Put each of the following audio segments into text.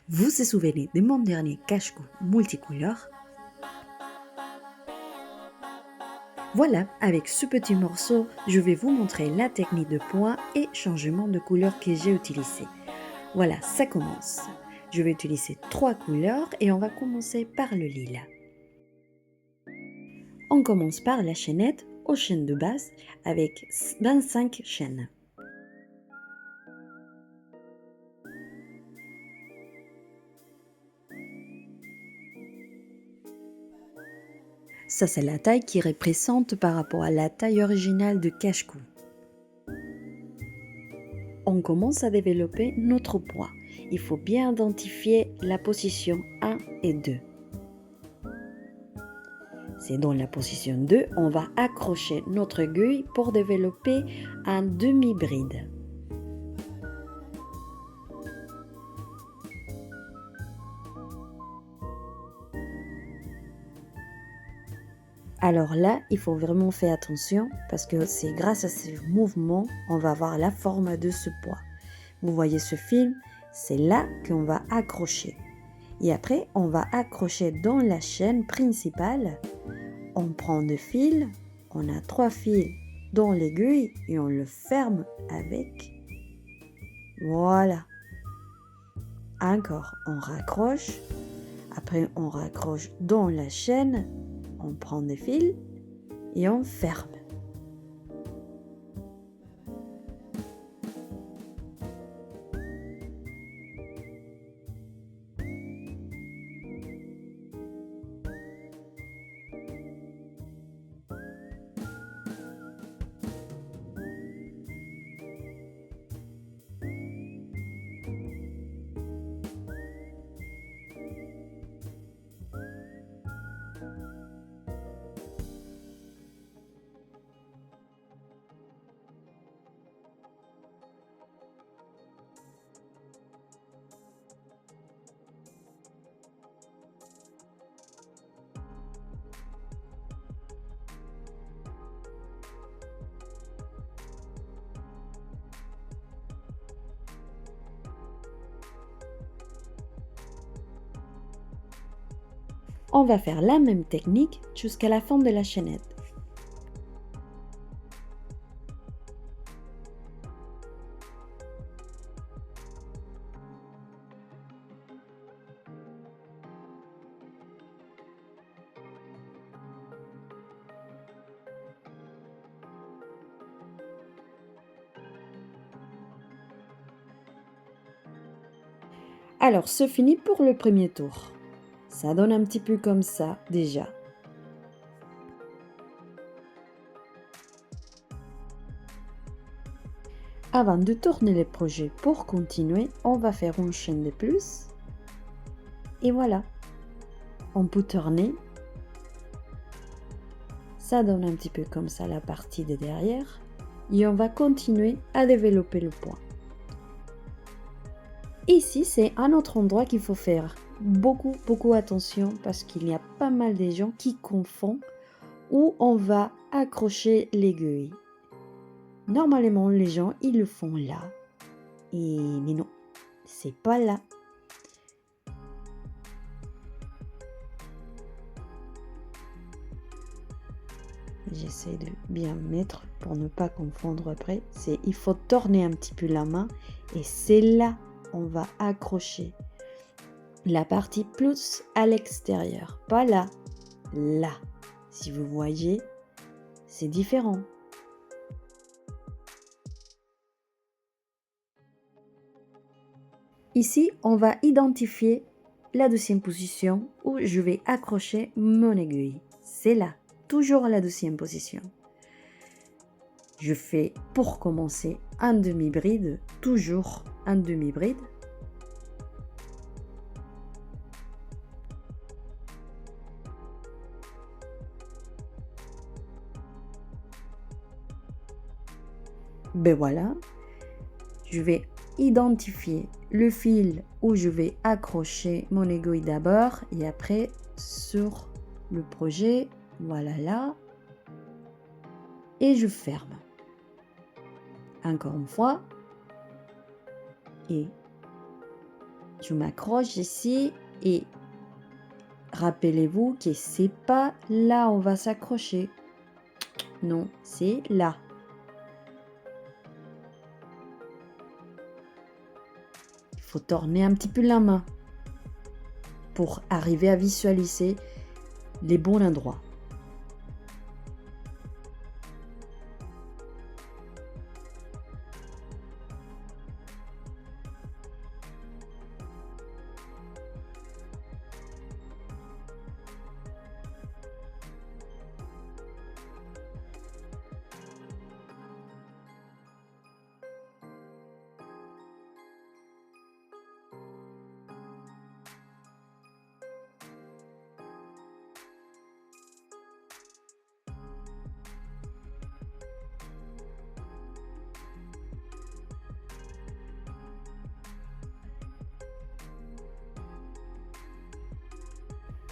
Vous vous souvenez de mon dernier cache-cou multicouleur? Voilà, avec ce petit morceau, je vais vous montrer la technique de point et changement de couleur que j'ai utilisé. Voilà, ça commence. Je vais utiliser 3 couleurs et on va commencer par le lilas. On commence par la chaînette aux chaînes de base avec 25 chaînes. Ça, c'est la taille qui représente par rapport à la taille originale de cache-cou. On commence à développer notre point. Il faut bien identifier la position 1 et 2. C'est dans la position 2, on va accrocher notre aiguille pour développer un demi-bride. Alors là, il faut vraiment faire attention parce que c'est grâce à ces mouvements on va avoir la forme de ce point. Vous voyez ce fil, c'est là qu'on va accrocher. Et après, on va accrocher dans la chaîne principale. On prend 2 fils, on a 3 fils dans l'aiguille et on le ferme avec. Voilà. Encore, on raccroche. Après, on raccroche dans la chaîne. On prend des fils et on ferme. On va faire la même technique jusqu'à la fin de la chaînette. Alors, c'est fini pour le premier tour. Ça donne un petit peu comme ça déjà. Avant de tourner le projet pour continuer, on va faire une chaîne de plus. Et voilà, on peut tourner. Ça donne un petit peu comme ça la partie de derrière. Et on va continuer à développer le point. Ici, c'est un autre endroit qu'il faut faire beaucoup attention parce qu'il y a pas mal de gens qui confondent où on va accrocher l'aiguille. Normalement, les gens, ils le font là. Mais non, c'est pas là. J'essaie de bien mettre pour ne pas confondre après. Il faut tourner un petit peu la main et c'est là on va accrocher la partie plus à l'extérieur, pas là, là. Si vous voyez, c'est différent. Ici, on va identifier la deuxième position où je vais accrocher mon aiguille. C'est là, toujours la deuxième position. Je fais pour commencer un demi-bride, toujours un demi-bride. Ben voilà, je vais identifier le fil où je vais accrocher mon aiguille d'abord et après sur le projet, voilà là, et je ferme. Encore une fois, et Je m'accroche ici et rappelez-vous que c'est pas là on va s'accrocher. Non, c'est là. Il faut tourner un petit peu la main pour arriver à visualiser les bons endroits.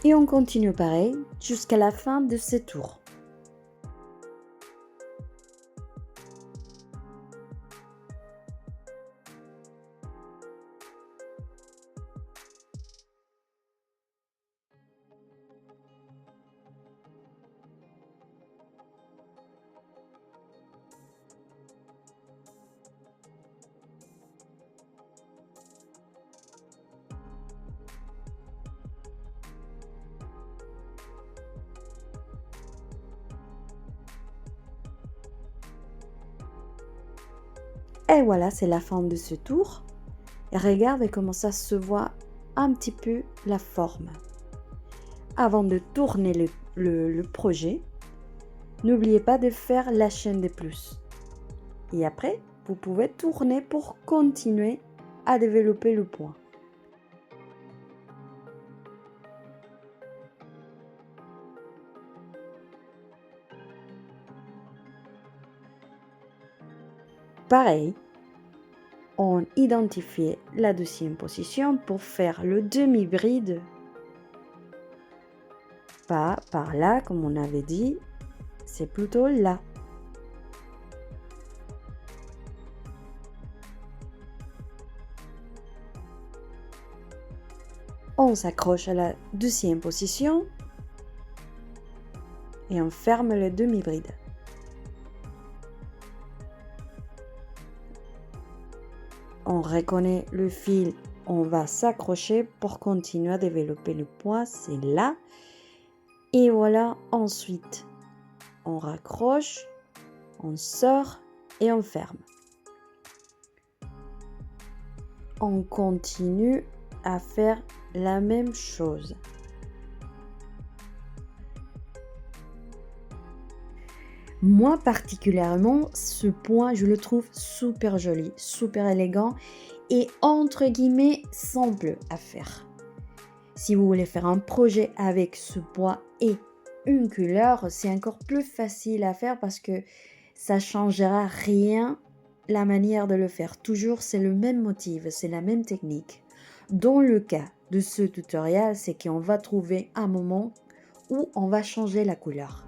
Et on continue pareil jusqu'à la fin de ce tour. Et voilà, c'est la fin de ce tour. Et regarde comment ça se voit un petit peu la forme. Avant de tourner le projet, n'oubliez pas de faire la chaîne de plus. Et après, vous pouvez tourner pour continuer à développer le point. Pareil, on identifie la deuxième position pour faire le demi-bride. Pas par là, comme on avait dit, c'est plutôt là. On s'accroche à la deuxième position et on ferme le demi-bride. On reconnaît le fil, on va s'accrocher pour continuer à développer le point, c'est là. Et voilà, ensuite, on raccroche, on sort et on ferme. On continue à faire la même chose. Moi particulièrement, ce point, je le trouve super joli, super élégant et entre guillemets simple à faire. Si vous voulez faire un projet avec ce point et une couleur, c'est encore plus facile à faire parce que ça changera rien la manière de le faire. Toujours, c'est le même motif, c'est la même technique. Dans le cas de ce tutoriel, c'est qu'on va trouver un moment où on va changer la couleur.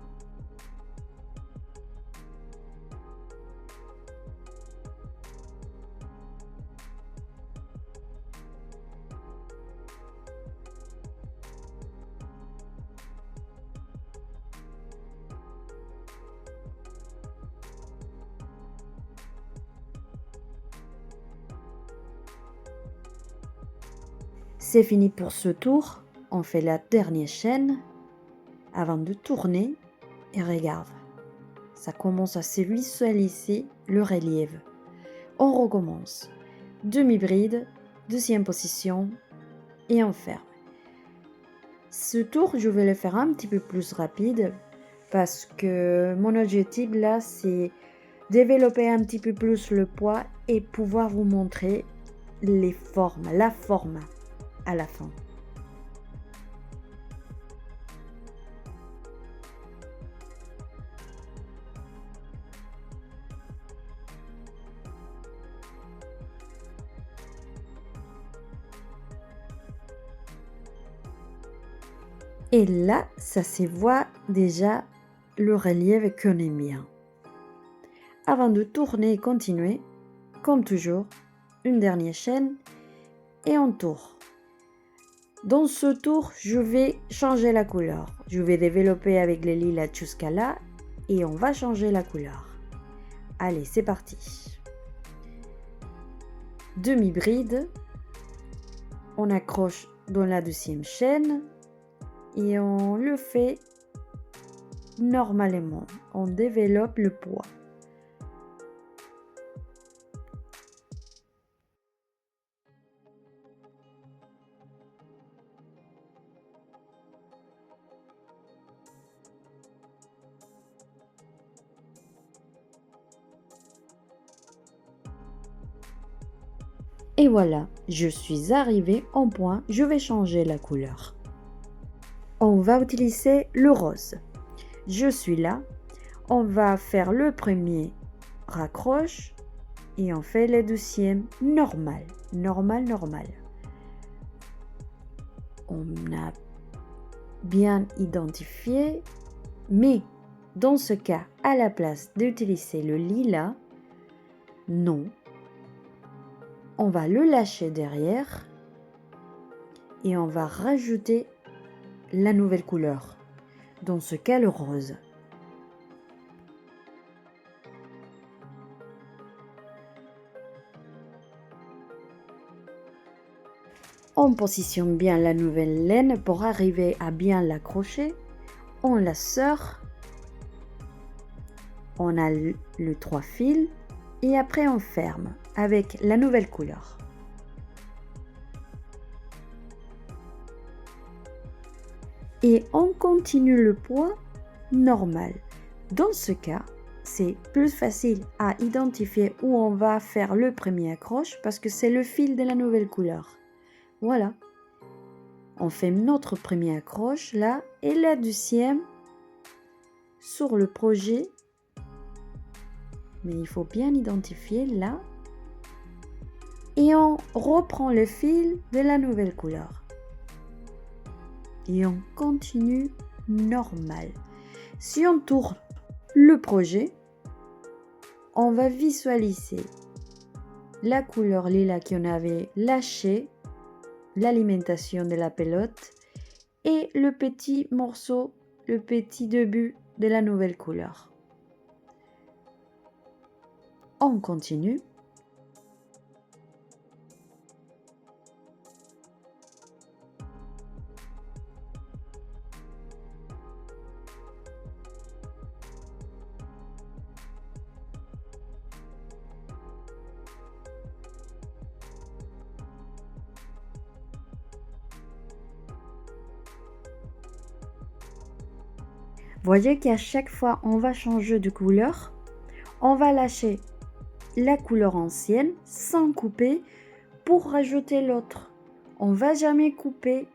C'est fini pour ce tour. On fait la dernière chaîne avant de tourner et regarde. Ça commence à se visualiser le relief. On recommence. Demi-bride, deuxième position et on ferme. Ce tour, je vais le faire un petit peu plus rapide parce que mon objectif là, c'est développer un petit peu plus le poids et pouvoir vous montrer les formes, la forme à la fin. Et là, ça se voit déjà le relief qu'on aime bien. Avant de tourner et continuer, comme toujours, une dernière chaîne et un tour. Dans ce tour, je vais changer la couleur. Je vais développer avec les lilas jusqu'à là et on va changer la couleur. Allez, c'est parti. Demi-bride, on accroche dans la deuxième chaîne et on le fait normalement. On développe le poids. Et voilà, je suis arrivée au point, je vais changer la couleur. On va utiliser le rose. Je suis là, on va faire le premier raccroche et on fait le deuxième normal. On a bien identifié, mais dans ce cas, à la place d'utiliser le lilas, non. On va le lâcher derrière et on va rajouter la nouvelle couleur, dans ce cas le rose. On positionne bien la nouvelle laine pour arriver à bien l'accrocher. On la serre. On a le 3 fils et après on ferme avec la nouvelle couleur. Et on continue le poids normal. Dans ce cas, c'est plus facile à identifier où on va faire le premier accroche parce que c'est le fil de la nouvelle couleur. Voilà. On fait notre premier accroche là et la deuxième sur le projet. Mais il faut bien identifier là. Et on reprend le fil de la nouvelle couleur. Et on continue normal. Si on tourne le projet, on va visualiser la couleur lilas qu'on avait lâché, l'alimentation de la pelote et le petit morceau, le petit début de la nouvelle couleur. On continue. Voyez qu'à chaque fois on va changer de couleur, on va lâcher la couleur ancienne sans couper pour rajouter l'autre. On va jamais couper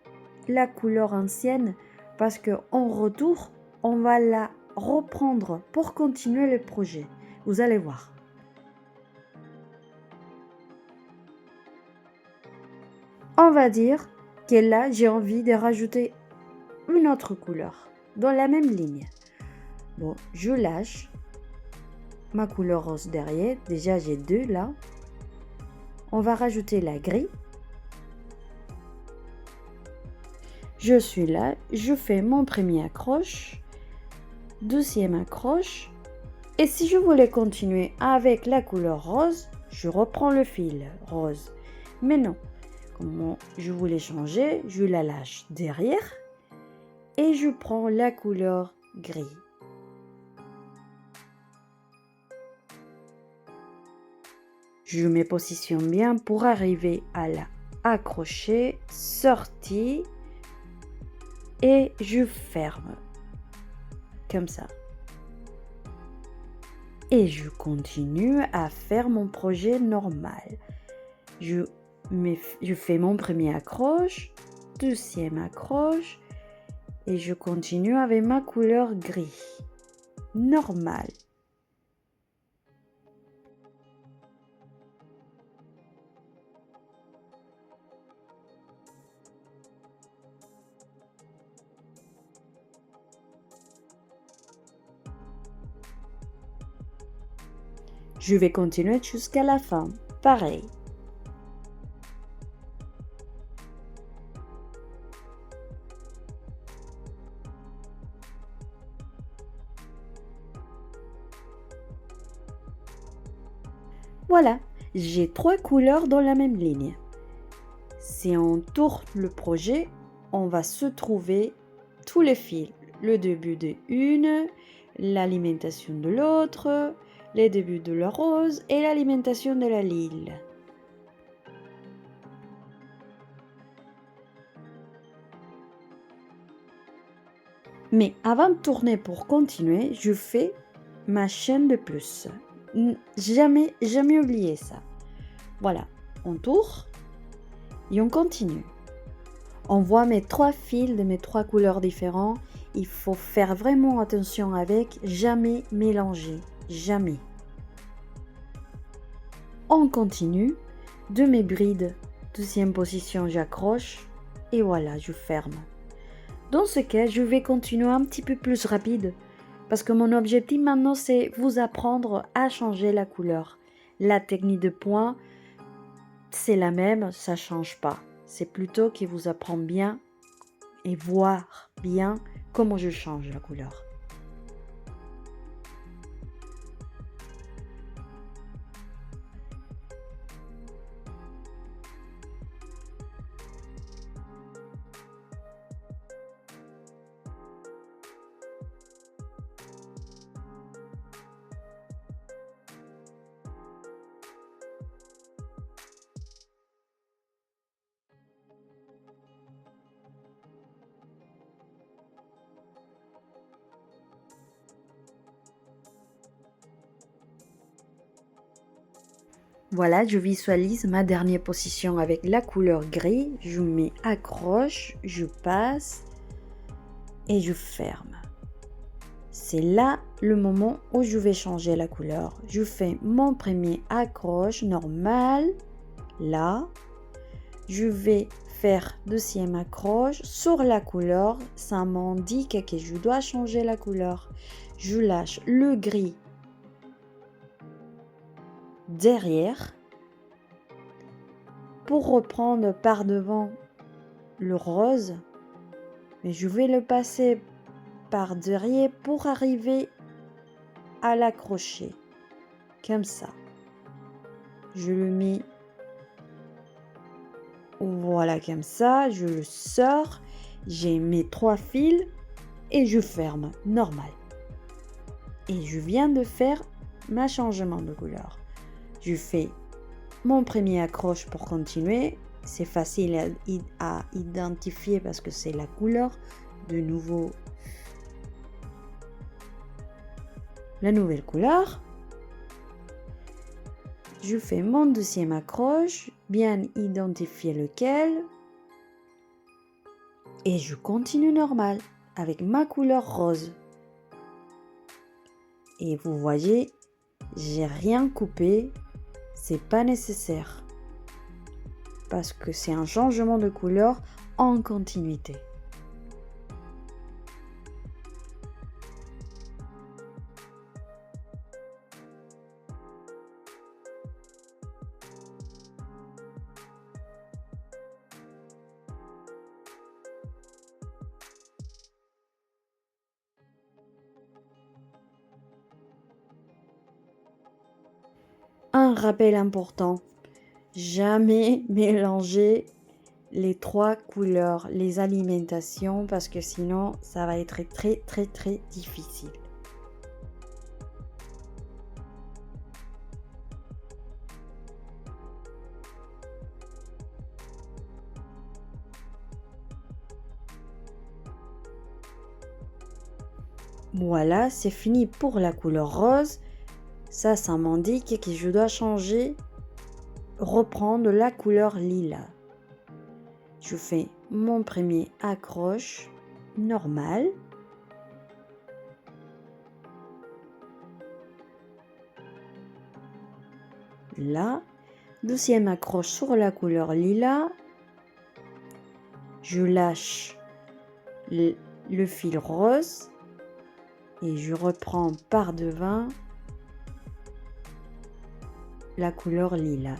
la couleur ancienne parce que en retour, on va la reprendre pour continuer le projet. Vous allez voir. On va dire que là, j'ai envie de rajouter une autre couleur dans la même ligne. Bon, je lâche ma couleur rose derrière. Déjà, j'ai 2 là. On va rajouter la gris. Je suis là, je fais mon premier accroche, deuxième accroche. Et si je voulais continuer avec la couleur rose, je reprends le fil rose. Mais non, comme je voulais changer, je la lâche derrière et je prends la couleur gris. Je me positionne bien pour arriver à la accrocher, sortir et je ferme comme ça. Et je continue à faire mon projet normal. Je fais mon premier accroche, deuxième accroche et je continue avec ma couleur gris. Normal. Je vais continuer jusqu'à la fin. Pareil. Voilà, j'ai 3 couleurs dans la même ligne. Si on tourne le projet, on va se trouver tous les fils. Le début de une, l'alimentation de l'autre, les débuts de la rose et l'alimentation de la lille. Mais avant de tourner pour continuer, je fais ma chaîne de plus. Jamais oublier ça. Voilà, on tourne et on continue. On voit mes 3 fils de mes 3 couleurs différentes. Il faut faire vraiment attention avec, jamais mélanger, jamais. On continue. De mes brides, deuxième position, j'accroche et voilà, je ferme. Dans ce cas, je vais continuer un petit peu plus rapide parce que mon objectif maintenant, c'est vous apprendre à changer la couleur. La technique de point, c'est la même, ça change pas. C'est plutôt qu'il vous apprend bien et voir bien comment je change la couleur. Voilà, je visualise ma dernière position avec la couleur gris. Je mets accroche, je passe et je ferme. C'est là le moment où je vais changer la couleur. Je fais mon premier accroche normal. Là, je vais faire deuxième accroche sur la couleur. Ça m'indique que je dois changer la couleur. Je lâche le gris derrière pour reprendre par devant le rose, mais je vais le passer par derrière pour arriver à l'accrocher comme ça. Je le mets, voilà, comme ça, je le sors, j'ai mes 3 fils et je ferme normal. Et je viens de faire ma changement de couleur. Je fais mon premier accroche pour continuer. C'est facile à identifier parce que c'est la couleur. De nouveau, la nouvelle couleur. Je fais mon deuxième accroche, bien identifier lequel. Et je continue normal avec ma couleur rose. Et vous voyez, j'ai rien coupé, c'est pas nécessaire. Parce que c'est un changement de couleur en continuité. Un rappel important, jamais mélanger les 3 couleurs, les alimentations, parce que sinon ça va être très difficile. Voilà, c'est fini pour la couleur rose. Ça m'indique que je dois changer, reprendre la couleur lilas. Je fais mon premier accroche normal. Là, deuxième accroche sur la couleur lilas. Je lâche le fil rose et je reprends par devant la couleur lilas.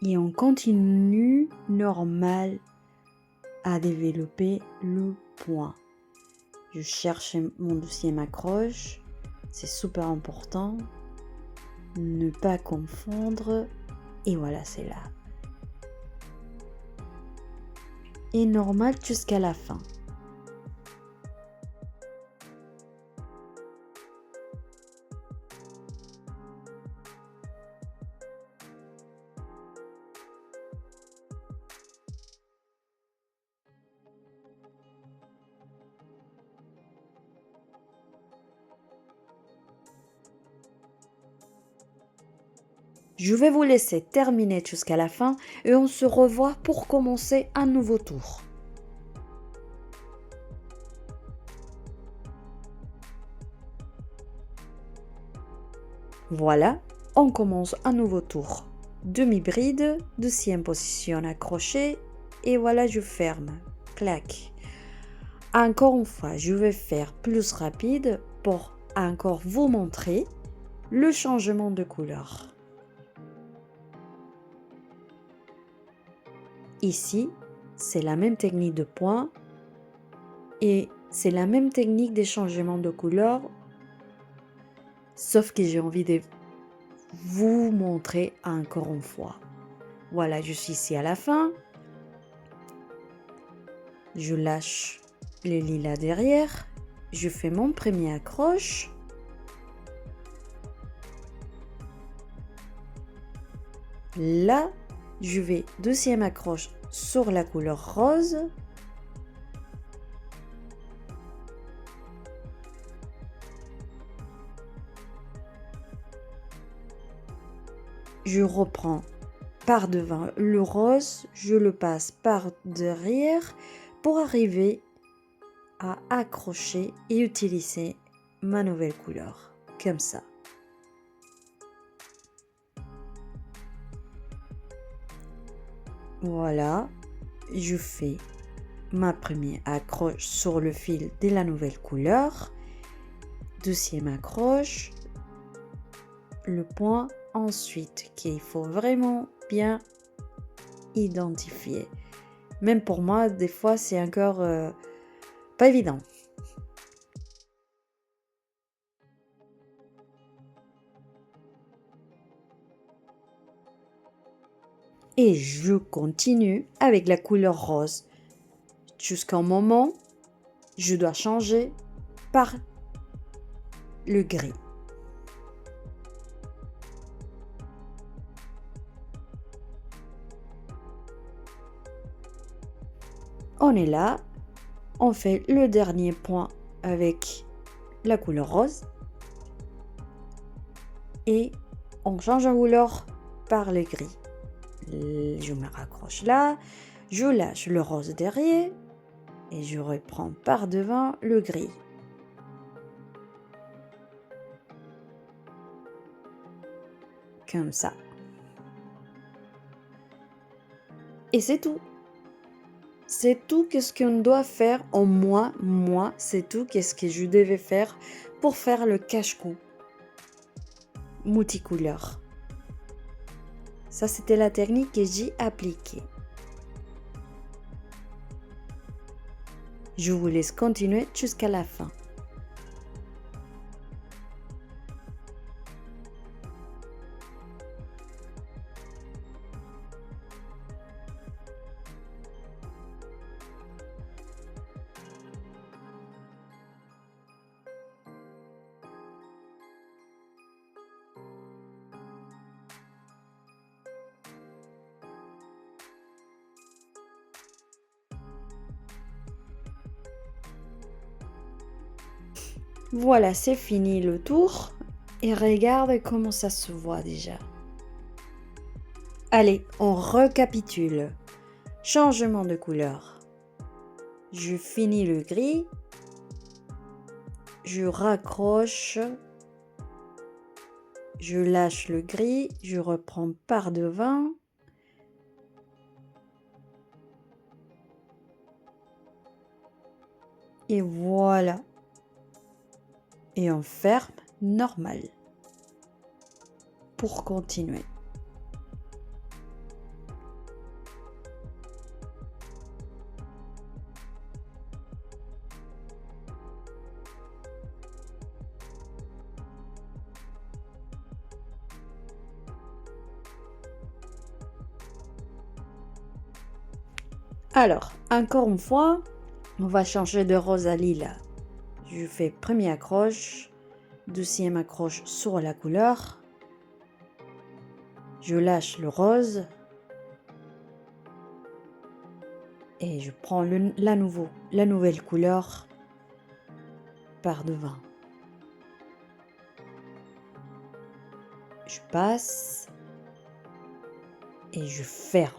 Et on continue normal à développer le point. Je cherche mon deuxième accroche, c'est super important. Ne pas confondre, et voilà, c'est là. Et normal jusqu'à la fin. Je vais vous laisser terminer jusqu'à la fin et on se revoit pour commencer un nouveau tour. Voilà, on commence un nouveau tour. Demi-bride, deuxième position accrochée et voilà, je ferme. Clac. Encore une fois, je vais faire plus rapide pour encore vous montrer le changement de couleur. Ici, c'est la même technique de point et c'est la même technique des changements de couleur, sauf que j'ai envie de vous montrer encore une fois. Voilà, je suis ici à la fin. Je lâche les lilas derrière. Je fais mon premier accroche. Là, je vais deuxième accroche sur la couleur rose. Je reprends par devant le rose, je le passe par derrière pour arriver à accrocher et utiliser ma nouvelle couleur, comme ça. Voilà, je fais ma première accroche sur le fil de la nouvelle couleur, deuxième accroche, le point ensuite qu'il faut vraiment bien identifier. Même pour moi, des fois, c'est encore pas évident. Et je continue avec la couleur rose jusqu'au moment je dois changer par le gris. On est là, on fait le dernier point avec la couleur rose et on change la couleur par le gris. Je me raccroche là, je lâche le rose derrière et je reprends par devant le gris. Comme ça. Et c'est tout. C'est tout ce qu'on doit faire en moi, c'est tout ce que je devais faire pour faire le cache-cou multicouleur. Ça, c'était la technique que j'ai appliquée. Je vous laisse continuer jusqu'à la fin. Voilà, c'est fini le tour. Et regarde comment ça se voit déjà. Allez, on récapitule. Changement de couleur. Je finis le gris. Je raccroche. Je lâche le gris. Je reprends par devant. Et voilà. Et on ferme normal. Pour continuer. Alors, encore une fois, on va changer de rose à lilas. Je fais première accroche, deuxième accroche sur la couleur. Je lâche le rose. Et je prends la nouvelle couleur par devant. Je passe et je ferme.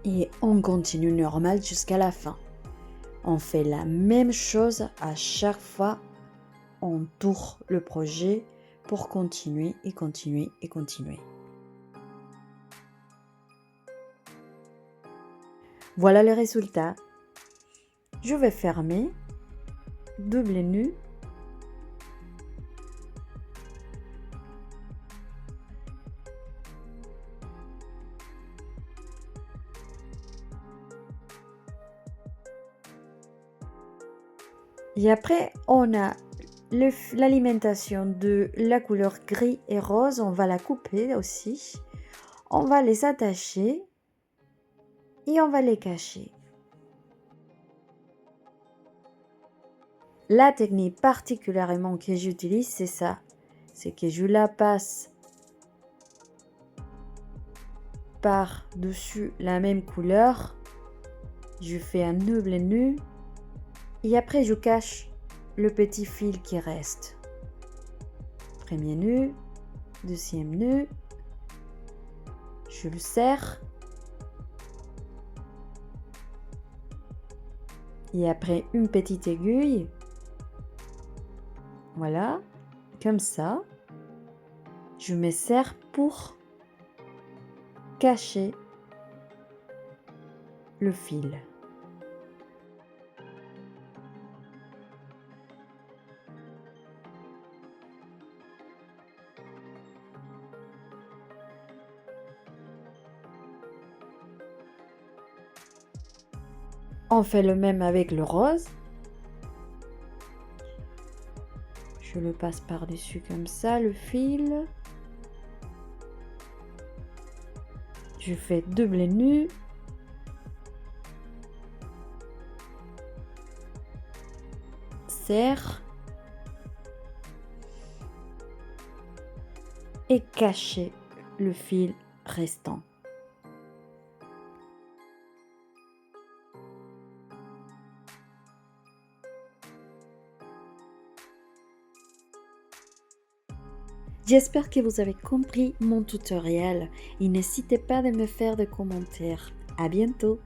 Et on continue normal jusqu'à la fin. On fait la même chose à chaque fois. On tourne le projet pour continuer et continuer et continuer. Voilà le résultat. Je vais fermer, double nœud. Et après, on a l'alimentation de la couleur gris et rose. On va la couper aussi. On va les attacher et on va les cacher. La technique particulièrement que j'utilise, c'est ça. C'est que je la passe par-dessus la même couleur. Je fais un double nœud. Et après, je cache le petit fil qui reste. Premier nœud, deuxième nœud. Je le serre. Et après, une petite aiguille. Voilà, comme ça. Je me serre pour cacher le fil. On fait le même avec le rose. Je le passe par-dessus comme ça, le fil. Je fais double nœud. Serre. Et cacher le fil restant. J'espère que vous avez compris mon tutoriel et n'hésitez pas de me faire des commentaires. À bientôt!